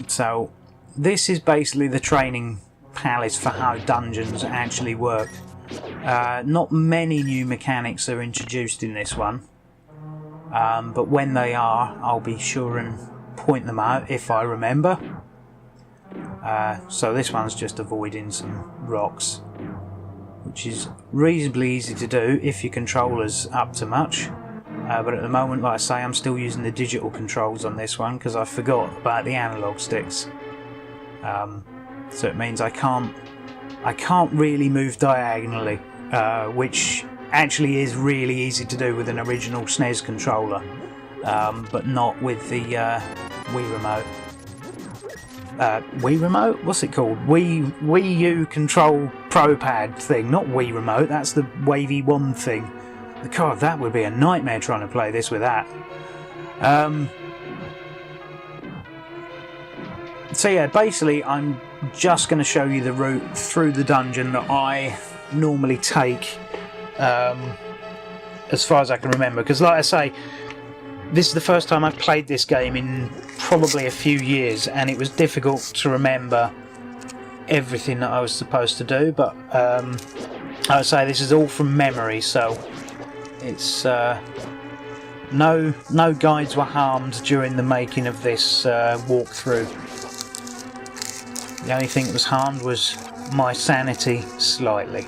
So this is basically the training palace for how dungeons actually work. Not many new mechanics are introduced in this one, but when they are, I'll be sure and point them out if I remember. So this one's just avoiding some rocks, which is reasonably easy to do if your controller's up to much. But at the moment, like I say, I'm still using the digital controls on this one because I forgot about the analog sticks. So it means I can't really move diagonally, which actually is really easy to do with an original SNES controller, but not with the Wii remote. Wii remote? What's it called? Wii U Control Pro Pad thing, not Wii remote. That's the wavy wand thing. God, that would be a nightmare trying to play this with that. So yeah, basically I'm just going to show you the route through the dungeon that I normally take, as far as I can remember, because like I say, this is the first time I've played this game in probably a few years, and it was difficult to remember everything that I was supposed to do, but I would say this is all from memory, so it's no guides were harmed during the making of this walkthrough. The only thing that was harmed was my sanity slightly.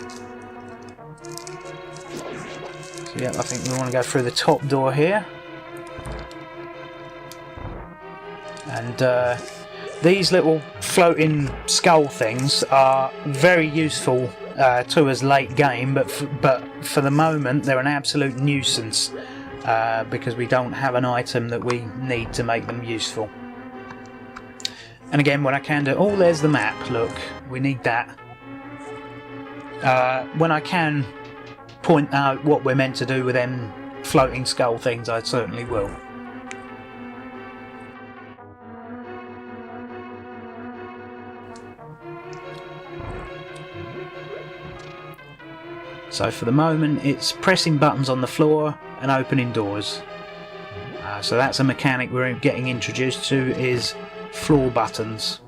So yeah, I think we want to go through the top door here. And these little floating skull things are very useful to us late game, but for the moment they're an absolute nuisance because we don't have an item that we need to make them useful. And again, when I can do... Oh, there's the map, look. We need that. When I can point out what we're meant to do with them floating skull things, I certainly will. So for the moment, it's pressing buttons on the floor and opening doors. So that's a mechanic we're getting introduced to, is floor buttons,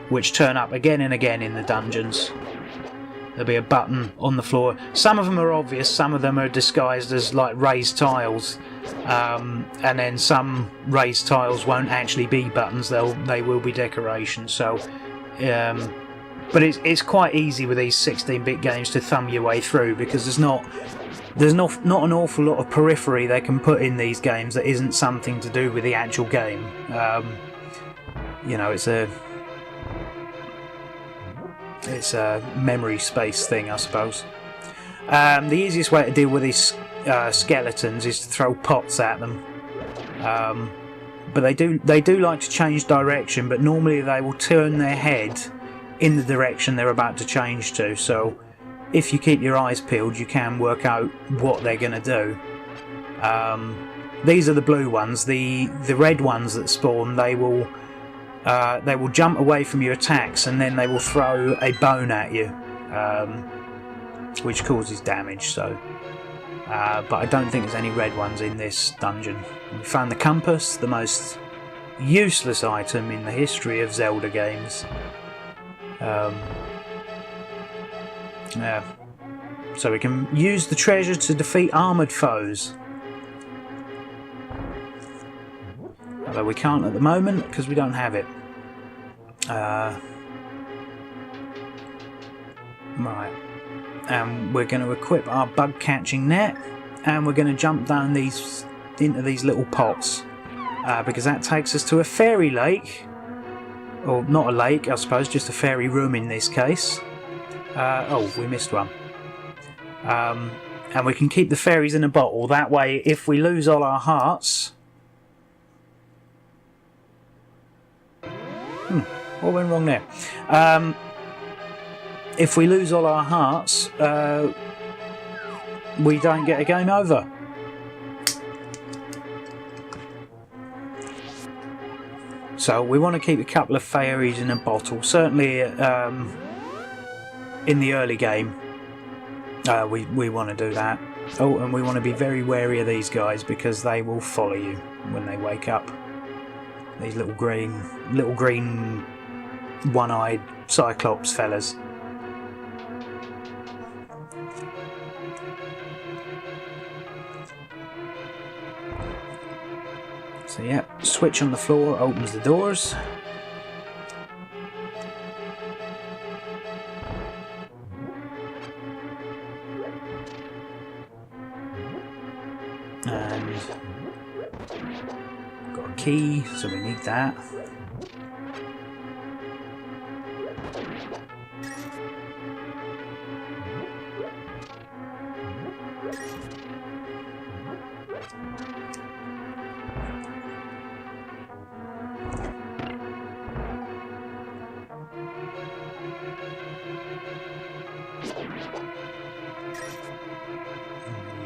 which turn up again and again in the dungeons. There'll be a button on the floor. Some of them are obvious, some of them are disguised as like raised tiles, and then some raised tiles won't actually be buttons, they will be decorations. So but it's quite easy with these 16-bit games to thumb your way through, because there's not an awful lot of periphery they can put in these games that isn't something to do with the actual game. You know, it's a memory space thing, I suppose. The easiest way to deal with these skeletons is to throw pots at them. But they do like to change direction, but normally they will turn their head in the direction they're about to change to, so if you keep your eyes peeled you can work out what they're going to do. These are the blue ones. The red ones that spawn, they will jump away from your attacks and then they will throw a bone at you, which causes damage. So but I don't think there's any red ones in this dungeon. We found the compass, the most useless item in the history of Zelda games. Yeah. So we can use the treasure to defeat armoured foes. Although we can't at the moment because we don't have it. Right. And we're going to equip our bug catching net, and we're going to jump down into these little pots, because that takes us to a fairy lake. Or not a lake, I suppose, just a fairy room in this case. Oh, we missed one. And we can keep the fairies in a bottle. That way, if we lose all our hearts... what went wrong there? If we lose all our hearts, we don't get a game over. So we want to keep a couple of fairies in a bottle. Certainly in the early game we want to do that. Oh, and we want to be very wary of these guys because they will follow you when they wake up. These little green one-eyed Cyclops fellas. So yeah, switch on the floor opens the doors. And got a key, so we need that.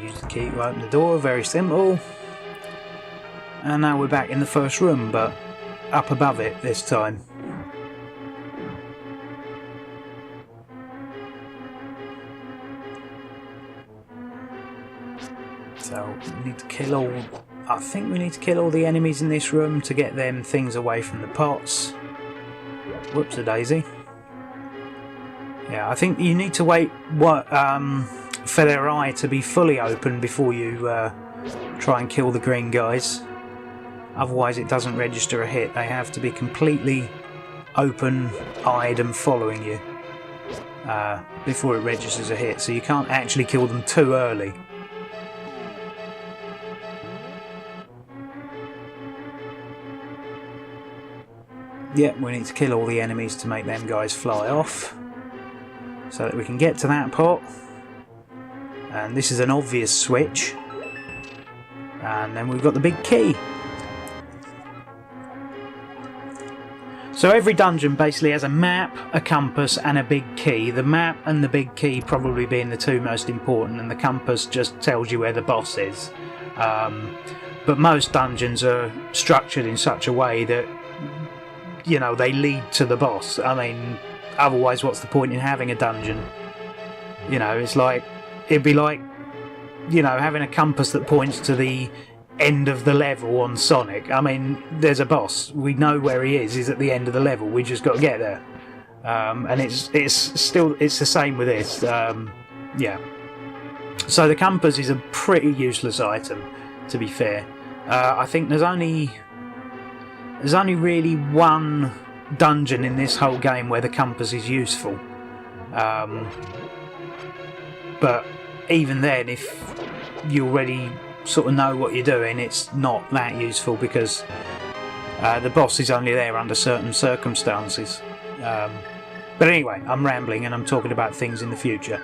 Use the key to open the door, very simple. And now we're back in the first room, but up above it this time. So we need to kill all... I think we need to kill all the enemies in this room to get them things away from the pots. Whoops-a-daisy. Yeah, I think you need to wait for their eye to be fully open before you try and kill the green guys. Otherwise it doesn't register a hit. They have to be completely open-eyed and following you before it registers a hit. So you can't actually kill them too early. Yeah, we need to kill all the enemies to make them guys fly off. So that we can get to that pot. And this is an obvious switch. And then we've got the big key. So every dungeon basically has a map, a compass and a big key. The map and the big key probably being the two most important, and the compass just tells you where the boss is. But most dungeons are structured in such a way that, you know, they lead to the boss. I mean, otherwise what's the point in having a dungeon? You know, it's like, it'd be like, you know, having a compass that points to the end of the level on Sonic. I mean, there's a boss. We know where he is. He's at the end of the level. We just got to get there. And it's the same with this. Yeah. So the compass is a pretty useless item, to be fair. I think there's only really one dungeon in this whole game where the compass is useful. But even then, if you already sort of know what you're doing, it's not that useful because the boss is only there under certain circumstances. But anyway, I'm rambling and I'm talking about things in the future.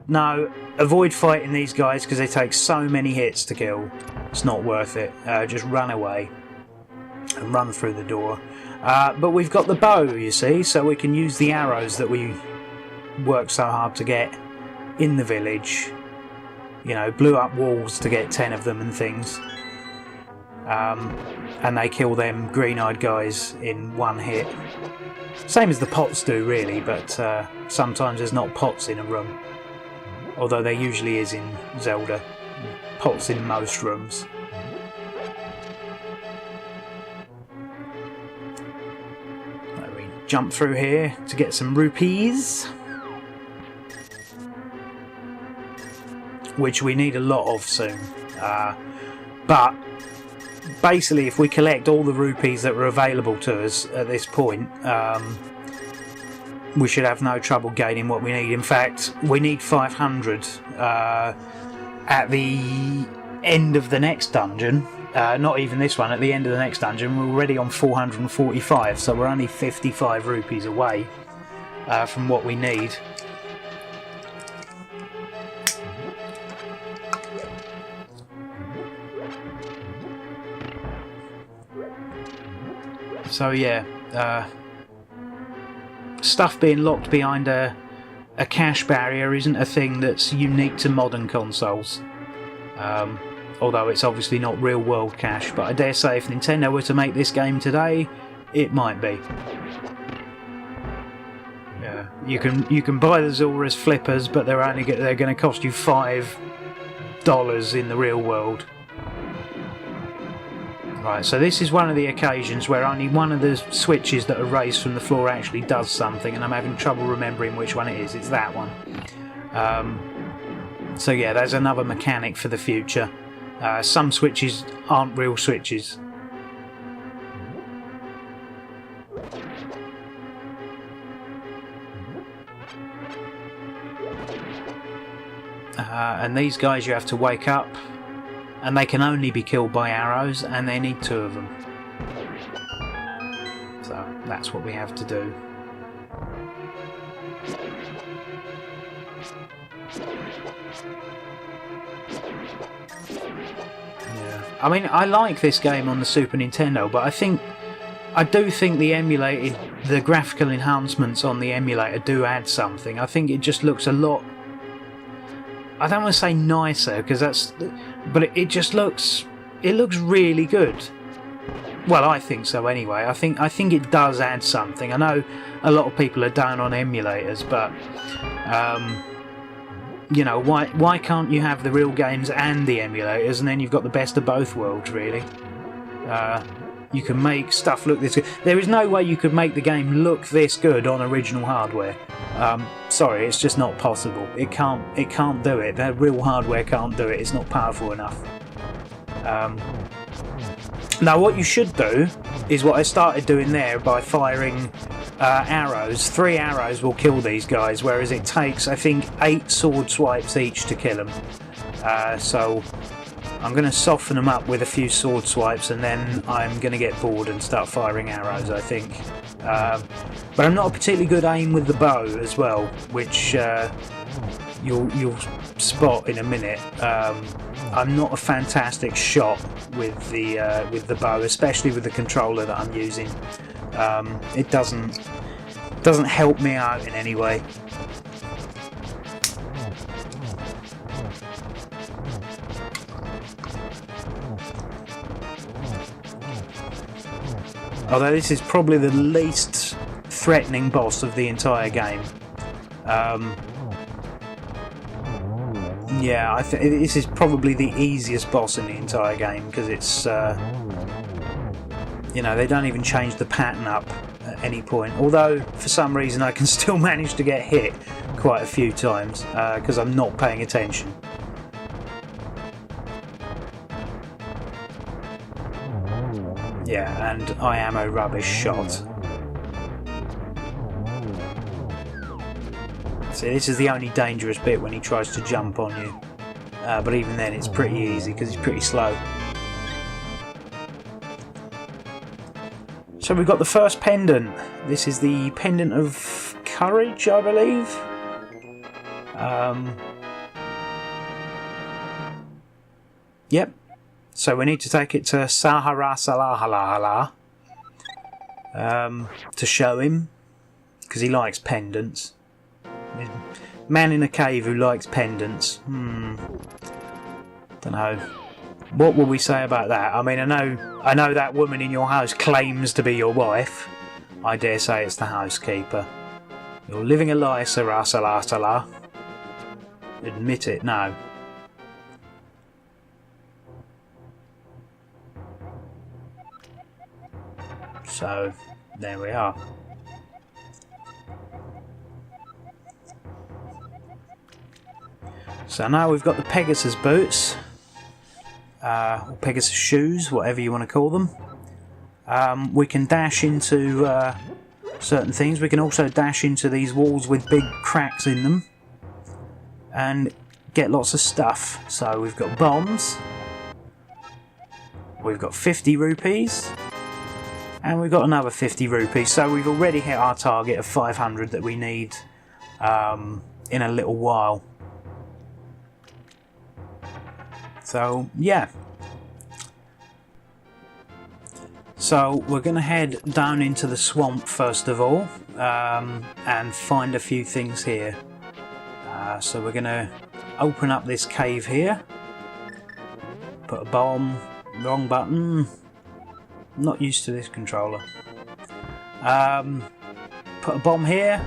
No, avoid fighting these guys because they take so many hits to kill. It's not worth it. Just run away and run through the door. But we've got the bow, you see, so we can use the arrows that we worked so hard to get in the village. You know, blew up walls to get 10 of them and things. And they kill them green-eyed guys in one hit. Same as the pots do, really, but sometimes there's not pots in a room. Although there usually is in Zelda. Pots in most rooms. So we jump through here to get some rupees. Which we need a lot of soon. But basically, if we collect all the rupees that were available to us at this point, we should have no trouble gaining what we need. In fact, we need 500 at the end of the next dungeon. Not even this one, at the end of the next dungeon. We're already on 445, so we're only 55 rupees away from what we need. So yeah, stuff being locked behind a cache barrier isn't a thing that's unique to modern consoles. Although it's obviously not real world cache, but I dare say if Nintendo were to make this game today, it might be. Yeah, you can buy the Zora's flippers, but they're going to cost you $5 in the real world. Right, so this is one of the occasions where only one of the switches that are raised from the floor actually does something, and I'm having trouble remembering which one it is. It's that one. So yeah, there's another mechanic for the future. Some switches aren't real switches. And these guys you have to wake up, and they can only be killed by arrows, and they need 2 of them. So that's what we have to do. Yeah. I mean, I like this game on the Super Nintendo, but I do think the graphical enhancements on the emulator do add something. I think it just looks a lot, I don't want to say nicer, but it just looks really good. Well, I think so anyway. I think it does add something. I know a lot of people are down on emulators, but you know, why can't you have the real games and the emulators, and then you've got the best of both worlds, really? You can make stuff look this good. There is no way you could make the game look this good on original hardware. Sorry, it's just not possible. It can't do it. The real hardware can't do it. It's not powerful enough. Now what you should do is what I started doing there by firing arrows. 3 arrows will kill these guys, whereas it takes, I think, 8 sword swipes each to kill them. So I'm going to soften them up with a few sword swipes, and then I'm going to get bored and start firing arrows, I think. But I'm not a particularly good aim with the bow as well, which you'll spot in a minute. I'm not a fantastic shot with the bow, especially with the controller that I'm using. It doesn't help me out in any way. Although this is probably the least threatening boss of the entire game. Yeah, this is probably the easiest boss in the entire game, because it's, you know, they don't even change the pattern up at any point. Although, for some reason, I can still manage to get hit quite a few times, because I'm not paying attention. Yeah, and I am a rubbish shot. See, this is the only dangerous bit, when he tries to jump on you. But even then it's pretty easy because he's pretty slow. So we've got the first pendant. This is the pendant of courage, I believe. Yep. So we need to take it to Sahasrahla to show him, because he likes pendants. Man in a cave who likes pendants. Don't know. What will we say about that? I mean, I know that woman in your house claims to be your wife. I dare say it's the housekeeper. You're living a lie, Sahasrahla. Admit it now. So, there we are. So now we've got the Pegasus boots, or Pegasus shoes, whatever you want to call them. We can dash into certain things. We can also dash into these walls with big cracks in them and get lots of stuff. So we've got bombs, we've got 50 rupees, and we've got another 50 rupees. So we've already hit our target of 500 that we need in a little while. So, yeah. So, we're going to head down into the swamp first of all, and find a few things here. So we're going to open up this cave here. Put a bomb. Wrong button. Not used to this controller. Put a bomb here.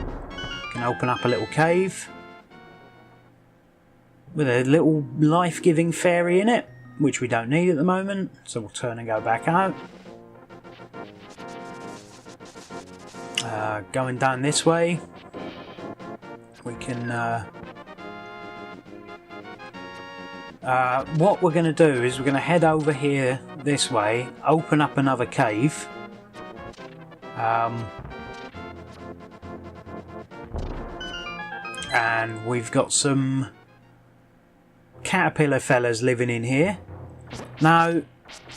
Can open up a little cave with a little life-giving fairy in it. which we don't need at the moment, so we'll turn and go back out. Going down this way, we can what we're going to do is we're going to head over here this way, open up another cave, and we've got some caterpillar fellas living in here. Now,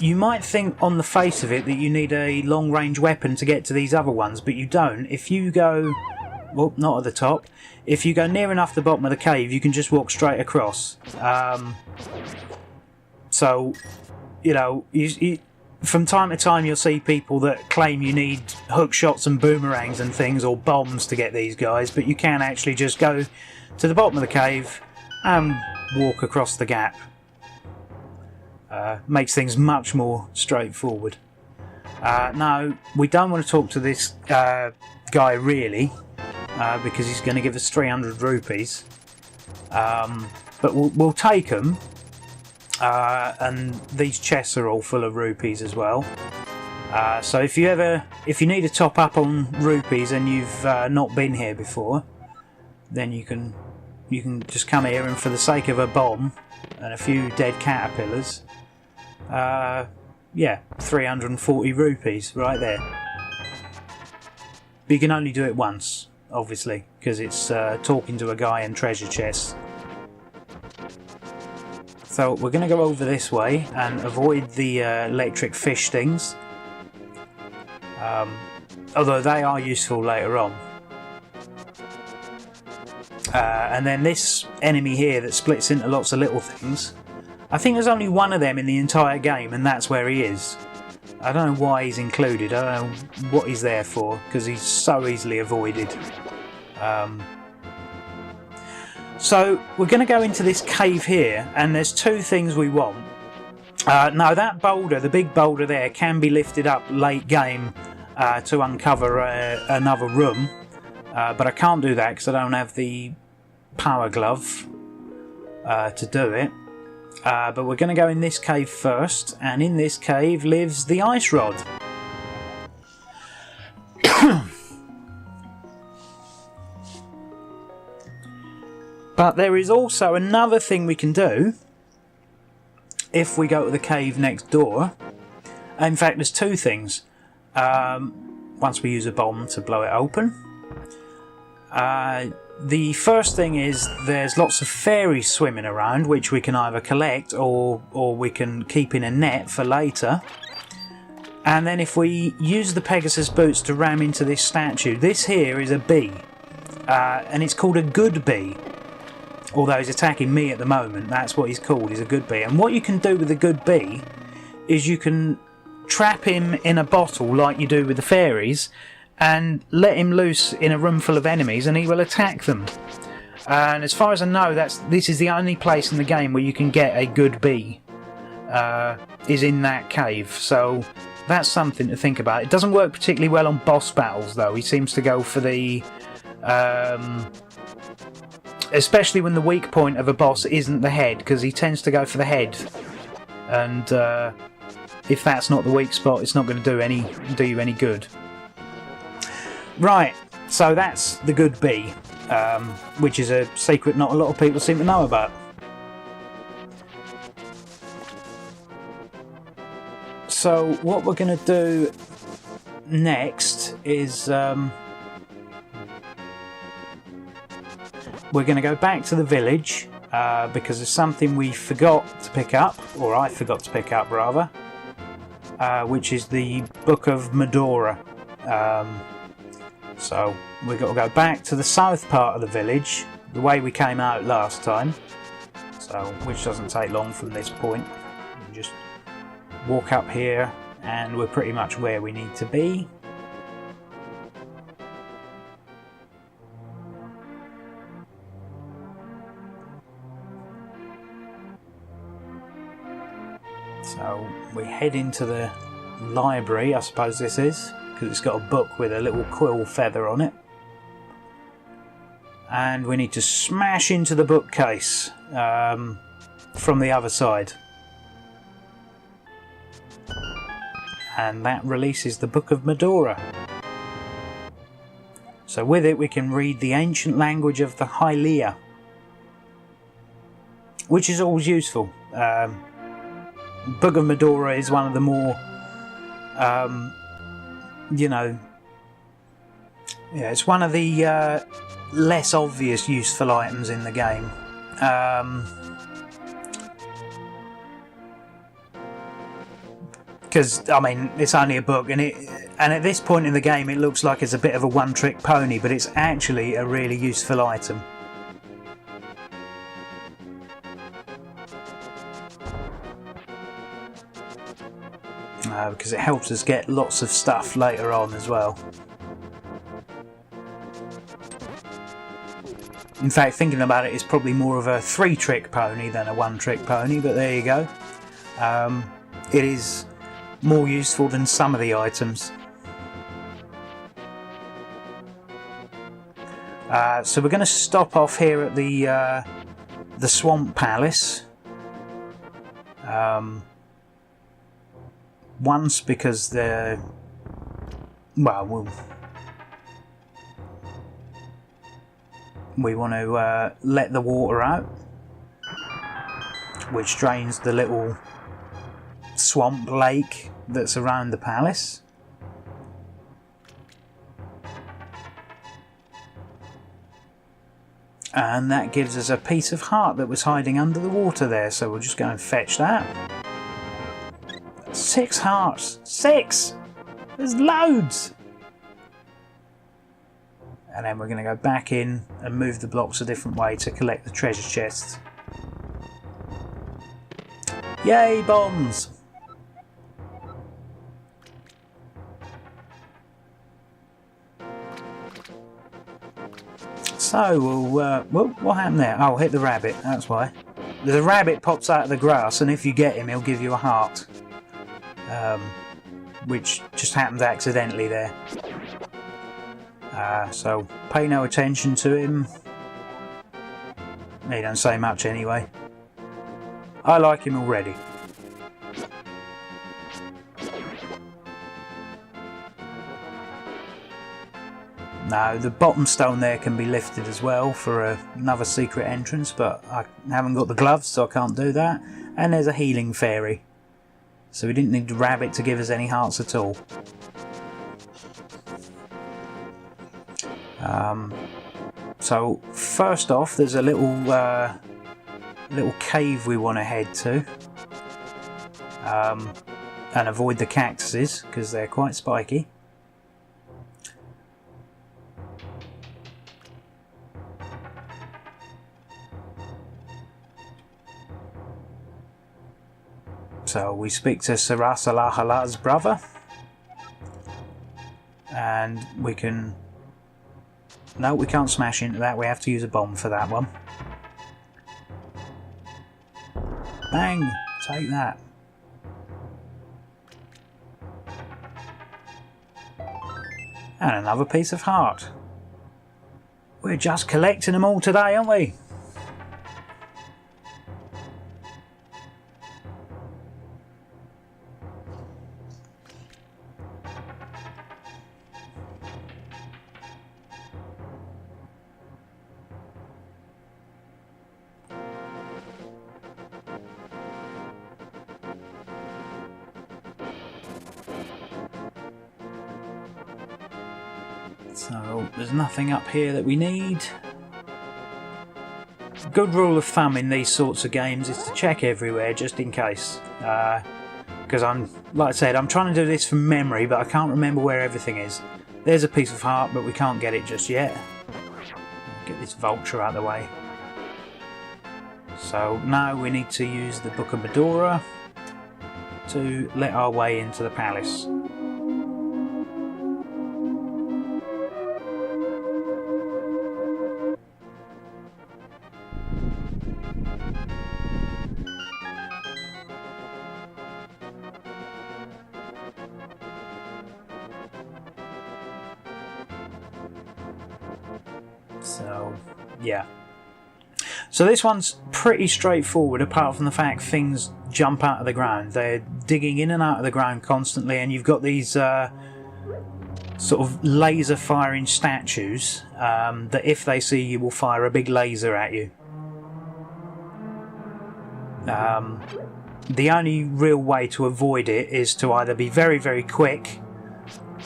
you might think on the face of it that you need a long range weapon to get to these other ones, but you don't. If you go, well, not at the top, if you go near enough the bottom of the cave, you can just walk straight across. So, you know, from time to time you'll see people that claim you need hook shots and boomerangs and things, or bombs to get these guys, but you can actually just go to the bottom of the cave and walk across the gap. Makes things much more straightforward. Now, we don't want to talk to this guy really, because he's going to give us 300 rupees. But we'll take them. And these chests are all full of rupees as well. So if you need a top up on rupees and you've not been here before, then you can just come here, and for the sake of a bomb and a few dead caterpillars, yeah, 340 rupees right there. But you can only do it once, obviously, because it's talking to a guy in treasure chests. So we're going to go over this way and avoid the electric fish stings, although they are useful later on. And then this enemy here that splits into lots of little things, I think there's only one of them in the entire game, and that's where he is. I don't know why he's included, I don't know what he's there for, because he's so easily avoided. So we're going to go into this cave here, and there's two things we want. Now that boulder, the big boulder there, can be lifted up late game to uncover another room, but I can't do that because I don't have the power glove to do it. But we're going to go in this cave first, and in this cave lives the ice rod. But there is also another thing we can do if we go to the cave next door. In fact, there's two things. Once we use a bomb to blow it open. The first thing is there's lots of fairies swimming around, which we can either collect or we can keep in a net for later. And then if we use the Pegasus boots to ram into this statue, this here is a bee. And it's called a good bee. Although he's attacking me at the moment, that's what he's called, he's a good bee. And what you can do with a good bee is you can trap him in a bottle like you do with the fairies and let him loose in a room full of enemies and he will attack them. And as far as I know, this is the only place in the game where you can get a good bee, is in that cave. So that's something to think about. It doesn't work particularly well on boss battles though. He seems to go for the... especially when the weak point of a boss isn't the head, because he tends to go for the head, and if that's not the weak spot, it's not going to do you any good. Right, so that's the good bee, which is a secret not a lot of people seem to know about. So what we're going to do next is we're going to go back to the village because there's something we forgot to pick up, or I forgot to pick up rather, which is the Book of Mudora. So we've got to go back to the south part of the village, the way we came out last time, so which doesn't take long from this point. We just walk up here and we're pretty much where we need to be. So we head into the library, I suppose this is, because it's got a book with a little quill feather on it. And we need to smash into the bookcase from the other side. and that releases the Book of Mudora. So with it we can read the ancient language of the Hylia, which is always useful. Book of Mudora is one of the more, it's one of the less obvious useful items in the game. Because, I mean, it's only a book, and at this point in the game it looks like it's a bit of a one-trick pony, but it's actually a really useful item. Because it helps us get lots of stuff later on as well. In fact, thinking about it, it's probably more of a 3-trick pony than a 1-trick pony, but there you go. It is more useful than some of the items. So we're going to stop off here at the Swamp Palace. Once, because we want to let the water out, which drains the little swamp lake that's around the palace. And that gives us a piece of heart that was hiding under the water there, so we'll just go and fetch that. 6 hearts! 6! There's loads! And then we're going to go back in and move the blocks a different way to collect the treasure chests. Yay, bombs! So, what happened there? Oh, hit the rabbit, that's why. There's a rabbit pops out of the grass, and if you get him, he'll give you a heart. Which just happened accidentally there. So, pay no attention to him. He don't say much anyway. I like him already. Now, the bottom stone there can be lifted as well for another secret entrance, but I haven't got the gloves, so I can't do that. And there's a healing fairy. So we didn't need the rabbit to give us any hearts at all. So first off, there's a little cave we want to head to, and avoid the cactuses because they're quite spiky. So we speak to Sahasrahla's brother, and we can... No, we can't smash into that, we have to use a bomb for that one. Bang! Take that. And another piece of heart. We're just collecting them all today, aren't we? So there's nothing up here that we need. Good rule of thumb in these sorts of games is to check everywhere just in case. Because like I said, I'm trying to do this from memory, but I can't remember where everything is. There's a piece of heart, but we can't get it just yet. Get this vulture out of the way. So now we need to use the Book of Mudora to let our way into the palace. So, yeah. So this one's pretty straightforward, apart from the fact things jump out of the ground. They're digging in and out of the ground constantly, and you've got these sort of laser firing statues that if they see you will fire a big laser at you. The only real way to avoid it is to either be very, very quick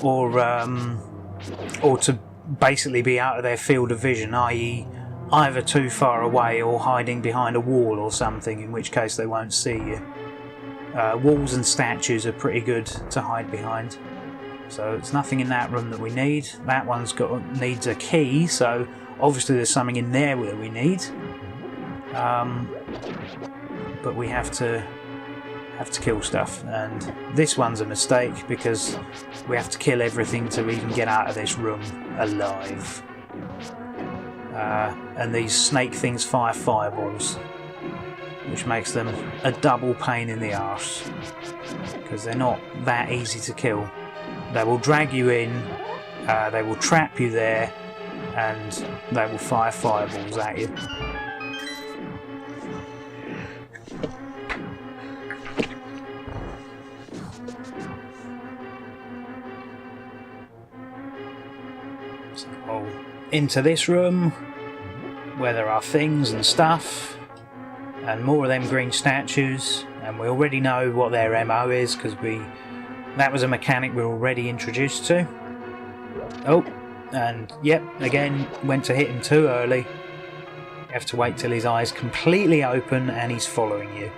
or to basically be out of their field of vision, i.e. either too far away or hiding behind a wall or something, in which case they won't see you. Walls and statues are pretty good to hide behind. So there's nothing in that room that we need. That one's needs a key, so obviously there's something in there that we need. But we have to kill stuff, and this one's a mistake because we have to kill everything to even get out of this room alive. And these snake things fire fireballs, which makes them a double pain in the arse because they're not that easy to kill. They will drag you in, they will trap you there, and they will fire fireballs at you. So, into this room where there are things and stuff and more of them green statues, and we already know what their MO is because that was a mechanic we're already introduced to. Oh, and yep, again went to hit him too early. You have to wait till his eyes completely open and he's following you,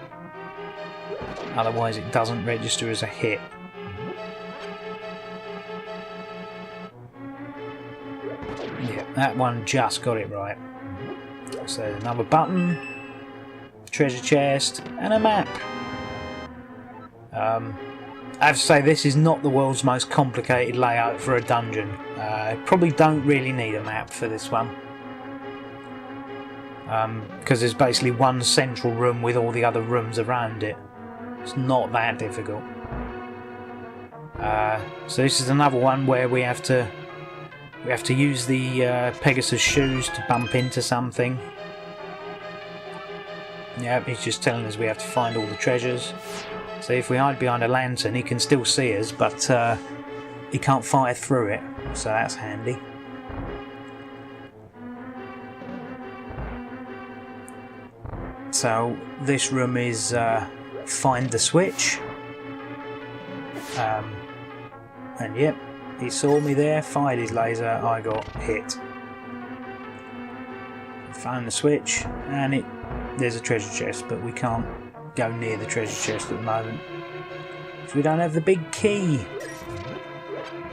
otherwise it doesn't register as a hit. Yeah, that one just got it right. So another button, treasure chest, and a map. I have to say this is not the world's most complicated layout for a dungeon. Probably don't really need a map for this one. Because there's basically one central room with all the other rooms around it. It's not that difficult. So this is another one where we have to use the Pegasus Shoes to bump into something. Yeah, he's just telling us we have to find all the treasures. So if we hide behind a lantern, he can still see us, but he can't fire through it, so that's handy. So this room is find the switch. And yep, he saw me there, fired his laser, I got hit. Found the switch, and there's a treasure chest, but we can't go near the treasure chest at the moment because we don't have the big key.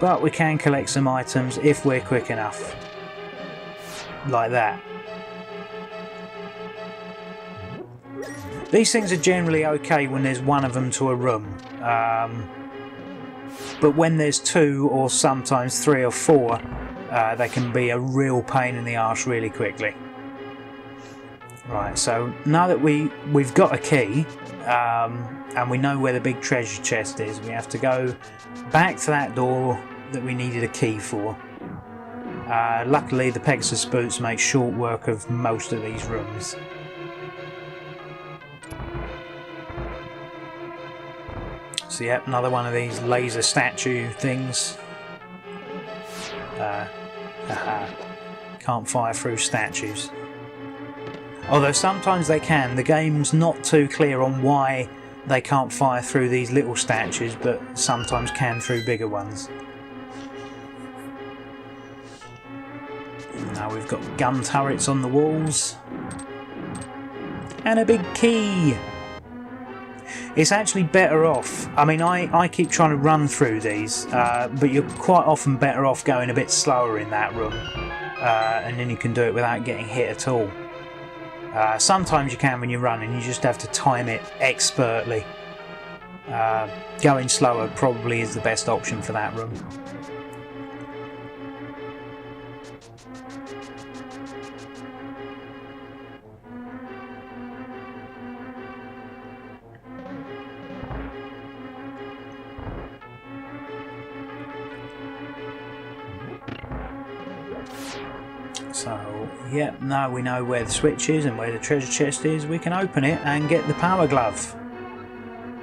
But we can collect some items if we're quick enough. Like that. These things are generally okay when there's one of them to a room. But when there's two or sometimes three or four, they can be a real pain in the arse really quickly. Right, so now that we've got a key and we know where the big treasure chest is, we have to go back to that door that we needed a key for. Luckily the Pegasus boots make short work of most of these rooms. So yep, another one of these laser statue things. Can't fire through statues. Although sometimes they can. The game's not too clear on why they can't fire through these little statues, but sometimes can through bigger ones. Now we've got gun turrets on the walls. And a big key! It's actually better off. I mean, I keep trying to run through these, but you're quite often better off going a bit slower in that room. And then you can do it without getting hit at all. Sometimes you can when you're running, you just have to time it expertly. Going slower probably is the best option for that room. So, yeah, now we know where the switch is and where the treasure chest is, we can open it and get the power glove.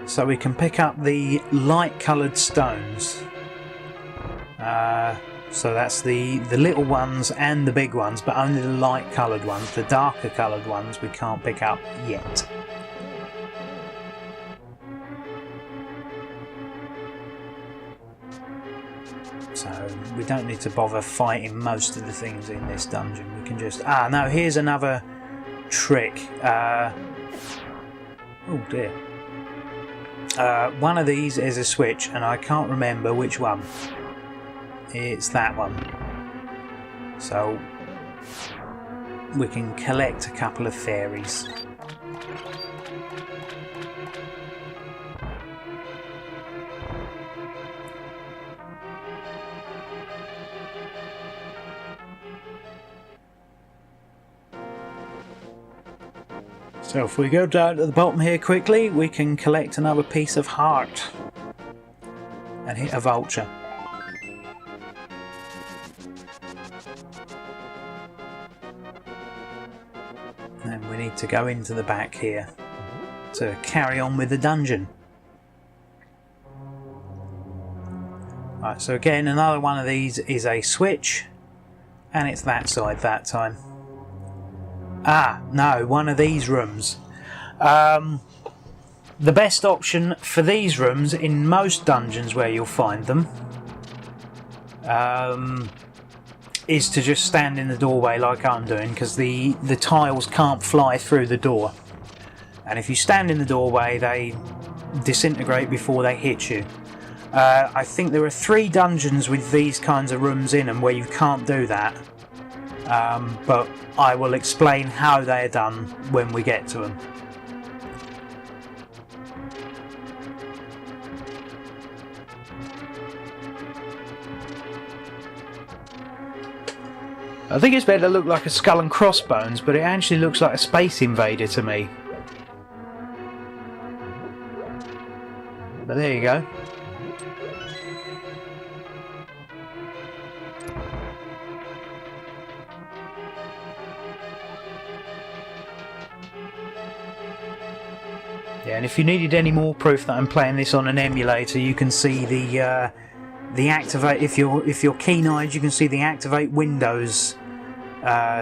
So we can pick up the light coloured stones. So that's the little ones and the big ones, but only the light coloured ones. The darker coloured ones we can't pick up yet. So we don't need to bother fighting most of the things in this dungeon. We can just... Ah, no, here's another trick. Oh dear. One of these is a switch, and I can't remember which one. It's that one. So we can collect a couple of fairies. So if we go down to the bottom here quickly, we can collect another piece of heart and hit a vulture. And we need to go into the back here to carry on with the dungeon. Right, so again, another one of these is a switch, and it's that side that time. Ah, no, one of these rooms. The best option for these rooms in most dungeons where you'll find them is to just stand in the doorway like I'm doing, because the tiles can't fly through the door. And if you stand in the doorway, they disintegrate before they hit you. I think there are 3 dungeons with these kinds of rooms in them where you can't do that. But I will explain how they are done when we get to them. I think it's better to look like a skull and crossbones, but it actually looks like a Space Invader to me. But there you go. Yeah, and if you needed any more proof that I'm playing this on an emulator, you can see the activate. If you're keen-eyed, you can see the activate Windows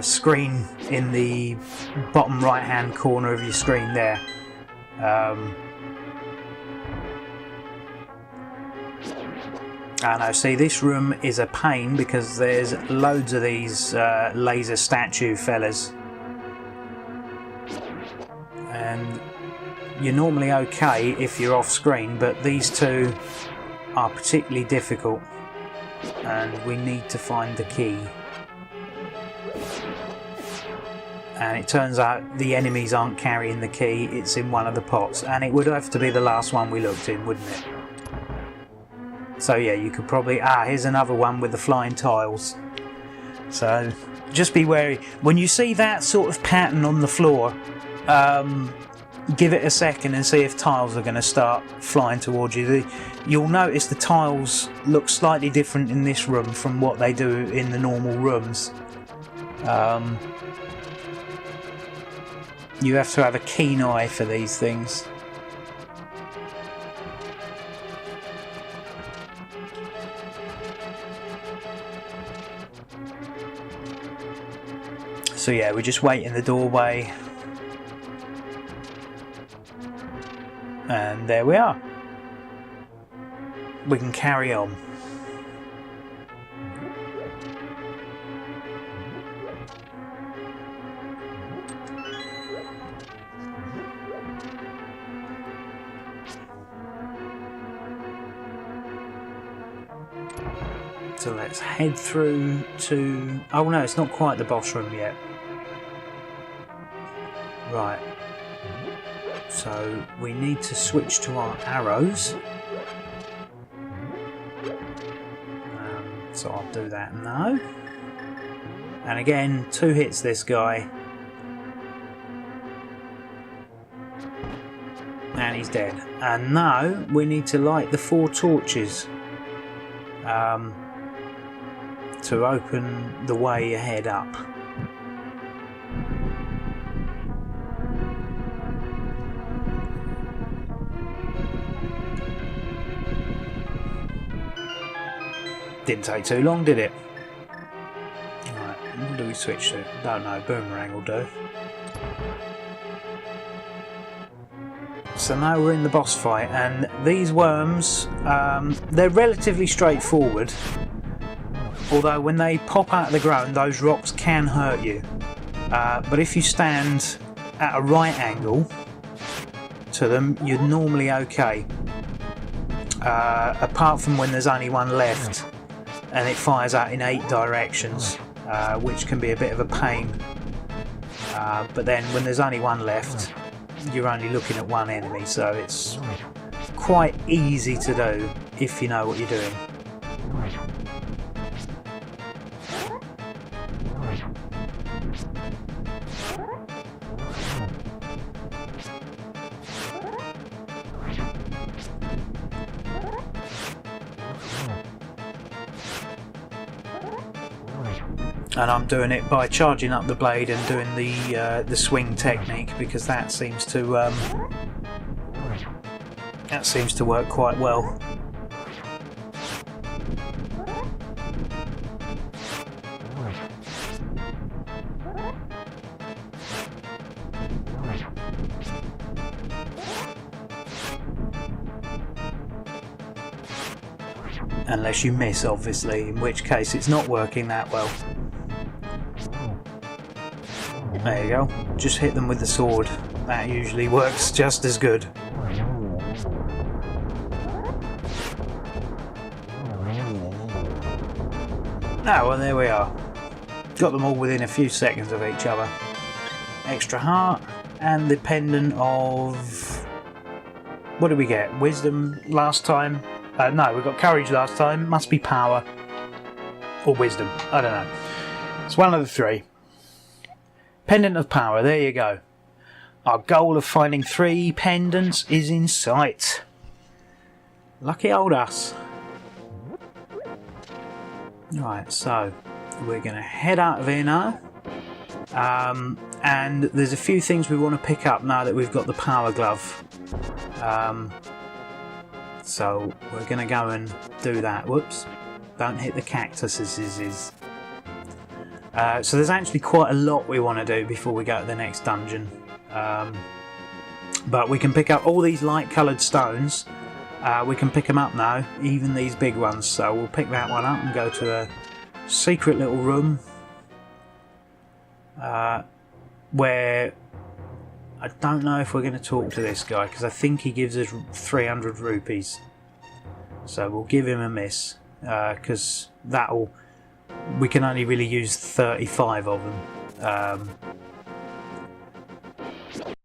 screen in the bottom right-hand corner of your screen there. I know. See, this room is a pain because there's loads of these laser statue fellas, and you're normally okay if you're off screen, but these two are particularly difficult, and we need to find the key. And it turns out the enemies aren't carrying the key, it's in one of the pots, and it would have to be the last one we looked in, wouldn't it? So yeah, you could probably... Ah, here's another one with the flying tiles. So just be wary. When you see that sort of pattern on the floor, give it a second and see if tiles are going to start flying towards you. You'll notice the tiles look slightly different in this room from what they do in the normal rooms. You have to have a keen eye for these things. So yeah, we just wait in the doorway. And there we are. We can carry on. So let's head through to... Oh no, it's not quite the boss room yet. Right. So we need to switch to our arrows. So I'll do that now. And again, 2 hits this guy. And he's dead. And now we need to light the 4 torches to open the way ahead up. Didn't take too long, did it? Right, what do we switch to? Don't know, boomerang will do. So now we're in the boss fight, and these worms, they're relatively straightforward. Although when they pop out of the ground, those rocks can hurt you. But if you stand at a right angle to them, you're normally okay. Apart from when there's only one left and it fires out in 8 directions, which can be a bit of a pain. But then when there's only one left, you're only looking at one enemy, so it's quite easy to do if you know what you're doing. And I'm doing it by charging up the blade and doing the swing technique, because that seems to work quite well. Unless you miss, obviously, in which case it's not working that well. There you go, just hit them with the sword. That usually works just as good. Oh, well, there we are. Got them all within a few seconds of each other. Extra heart, and the pendant of... What did we get? Wisdom last time? No, we got courage last time. Must be power. Or wisdom. I don't know. It's one of the three. Pendant of power, there you go. Our goal of finding 3 pendants is in sight. Lucky old us. Right, so we're going to head out of here now. And there's a few things we want to pick up now that we've got the power glove. So we're going to go and do that. Whoops. Don't hit the cactuses. So there's actually quite a lot we want to do before we go to the next dungeon. But we can pick up all these light coloured stones. We can pick them up now, even these big ones. So we'll pick that one up and go to a secret little room where I don't know if we're going to talk to this guy, because I think he gives us 300 rupees. So we'll give him a miss, because we can only really use 35 of them.